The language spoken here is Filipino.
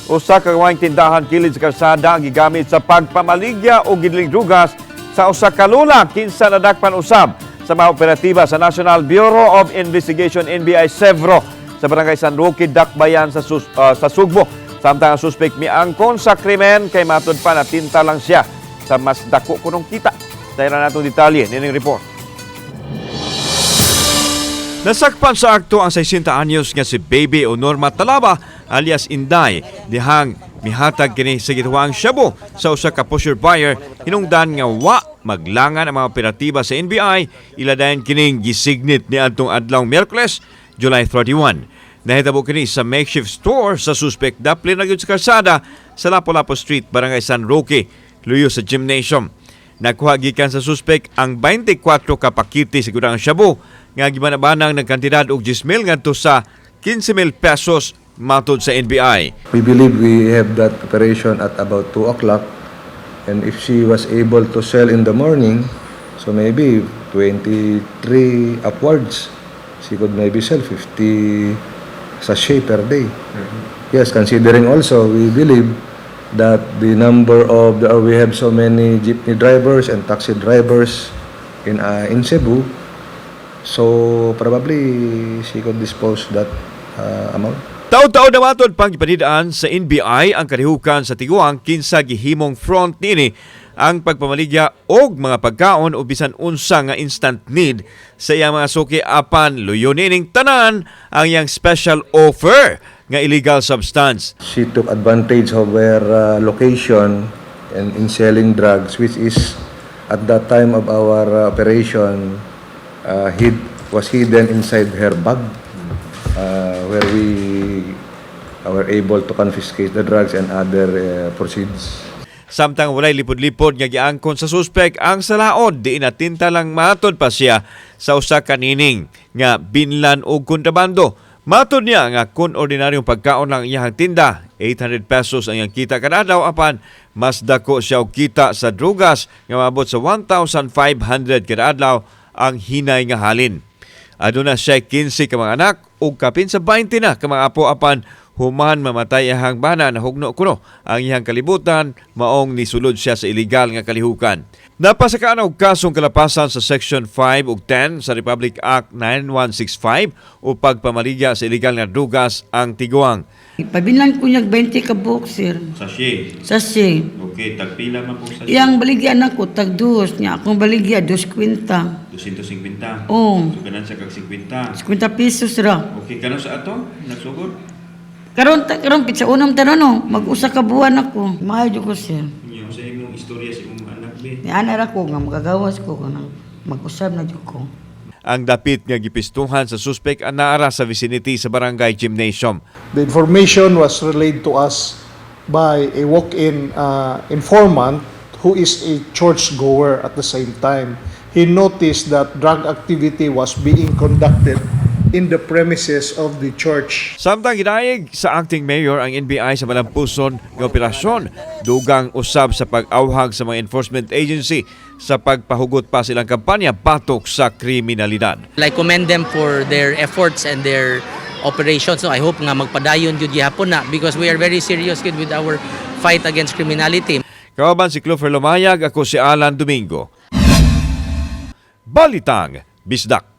Usa ka gamayng tindahan kilid sa karsada gigamit sa pagpamaligya o gidiling drugas sa usa ka lola kinsa nadakpan usab sa mga operatiba sa National Bureau of Investigation NBI CEVRO sa Barangay San Roque, dakbayan sa Sugbo. Samtang ang suspek miangkon sa krimen kay matud pa natintal lang siya sa mas dako kunong kita. Dahil na natong detalye nining report. Nasakpan sa akto ang 60 anyos nga si Baby o Norma Talaba alias Inday dihang mihatag kini sa gituang shabu sa usa ka pusher buyer hinungdan nga wa maglangan ang mga operatiba sa NBI iladayon kining gisignit ni adtong adlaw Miyerkules, July 31. Nahitabo kini sa makeshift store sa Suspek daplin na gyud sa karsada sa Lapu-Lapu Street, Barangay San Roque, luyo sa gymnasium. Nakuha gikan sa Suspek ang 24 ka pakiti sa gudang shabu nga gimanabanang ng kantidad og 10,000 ngadto sa 15,000 pesos matud sa NBI. We believe we have that operation at about 2 o'clock, and if she was able to sell in the morning, so maybe 23 upwards, she could maybe sell 50 sachet per day. Yes, considering also we believe that the number of we have so many jeepney drivers and taxi drivers in Cebu, so probably she could dispose that amount. Taon-taon na matod pang ipanidaan sa NBI ang kalihukan sa tiguang kinsa gihimong front nini ang pagpamaligya og mga pagkaon o bisan unsa nga instant need sa iyang mga suki apan luyo nining tanan ang iyang special offer nga illegal substance. She took advantage of her location and in selling drugs, which is at that time of our operation was hidden inside her bag, where we were able to confiscate the drugs and other proceeds. Samtang walay lipod-lipod nga giangkon sa suspek ang salaod di natintal lang matod pa siya sa usa ka nining nga binlan og kontrabando. Matod niya nga kun ordinaryong pagkaon lang iyang tinda, 800 pesos ang iyang kita kada adlaw apan mas dako siya og kita sa drugas nga maabot sa 1,500 kada adlaw ang hinay nga halin. Aduna siya 15 ka mga anak ug kapin sa 20 na ka mga apo apan human mamatay ahang bana na hugno kuno ang iyang kalibutan maong nisulod siya sa illegal nga kalihukan. Napasakaan og kasong kalapasan sa Section 5 ug 10 sa Republic Act 9165 o pagpamaligya sa illegal nga drugas ang tiguang. Pabilan ko niya 20 ka buok, sir. Sachet? Sachet. Okay, tagpila man po sachet? Yang baligya na ko, tag-2 niya. Akong baligya, 250. 250? Oo. So, ganan siya kag 50? 50 pesos ra. Okay, kano sa ato? Nagsugod? Karon pitsa unang tanon no, mag-usa ka buwan ako. Maayo ko, sir. Inyo sa imong istorya sa imong anak be. Ni ana ra ko nga magagawas ko kanang mag-usab na jud ko. Ang dapit nga gipistuhan sa suspek ang naara sa vicinity sa barangay gymnasium. The information was relayed to us by a walk-in informant who is a church-goer at the same time. He noticed that drug activity was being conducted in the premises of the church. Samtang gidayeg sa acting mayor ang NBI sa malampuson nga operasyon, dugang usab sa pag-awhag sa mga enforcement agency sa pagpahugot pa silang kampanya batok sa kriminalidad. I commend them for their efforts and their operations. So I hope nga magpadayon jud gihapon na because we are very serious with our fight against criminality. Kauban si Clover Lumayag, ako si Alan Domingo. Balitang Bisdak.